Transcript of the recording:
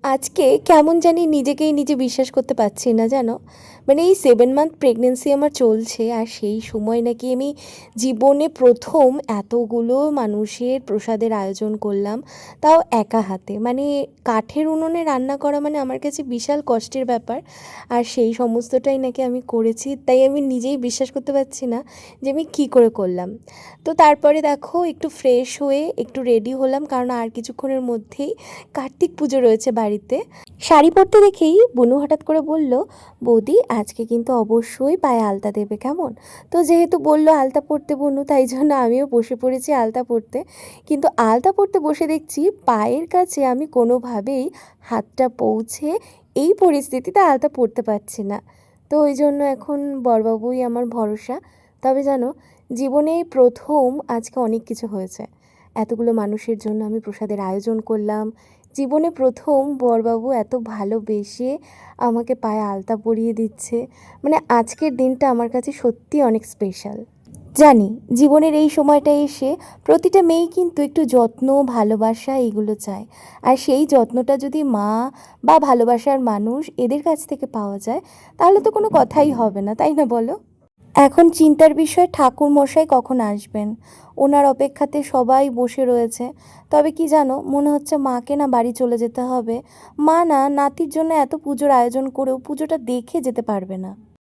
আজকে কেমন জানি নিজেকেই নিজে বিশ্বাস করতে পারছি না, জানো। মানে এই 7 মান্থ প্রেগনেন্সি আমার চলছে, আর সেই সময় নাকি আমি জীবনে প্রথম এতগুলো মানুষের প্রসাদের আয়োজন করলাম, তাও একা হাতে। মানে কাঠের উনুনে রান্না করা মানে আমার কাছে বিশাল কষ্টের ব্যাপার। আর সেই সমস্তটাই নাকি আমি করেছি, তাই আমি নিজেই বিশ্বাস করতে পারছি না যে আমি কী করে করলাম। তো তারপরে দেখো, একটু ফ্রেশ হয়ে একটু রেডি হলাম, কারণ আর কিছুক্ষণের মধ্যেই কার্তিক পুজো রয়েছে বাড়িতে। শাড়ি পরতে দেখেই বুনু হঠাৎ করে বলল, বৌদি আজকে কিন্তু অবশ্যই পায়ে আলতা দেবে, কেমন? তো যেহেতু বলল আলতা পরতে বুনু, তাই জন্য আমিও বসে পড়েছি আলতা পরতে। কিন্তু আলতা পরতে বসে দেখছি পায়ের কাছে আমি কোনোভাবেই হাতটা পৌঁছে এই পরিস্থিতিতে আলতা পরতে পারছি না। তো ওই জন্য এখন বড়বাবুই আমার ভরসা। তবে জানো, জীবনে এই প্রথম আজকে অনেক কিছু হয়েছে। এতগুলো মানুষের জন্য আমি প্রসাদের আয়োজন করলাম। জীবনে প্রথম বড়বাবু এত ভালোবেসে আমাকে পায়ে আলতা পরিয়ে দিচ্ছে। মানে আজকের দিনটা আমার কাছে সত্যি অনেক স্পেশাল। জানি জীবনের এই সময়টা এসে প্রতিটা মেয়েই কিন্তু একটু যত্ন, ভালোবাসা এগুলো চায়। আর সেই যত্নটা যদি মা বা ভালোবাসার মানুষ এদের কাছ থেকে পাওয়া যায়, তাহলে তো কোনো কথাই হবে না, তাই না বলো? এখন চিন্তার বিষয় ঠাকুর মশাই কখন আসবেন। ওনার অপেক্ষাতে সবাই বসে রয়েছে। তবে কি জানো, মনে হচ্ছে মাকে না বাড়ি চলে যেতে হবে। মা না নাতির জন্য এত পুজোর আয়োজন করেও পুজোটা দেখে যেতে পারবে না।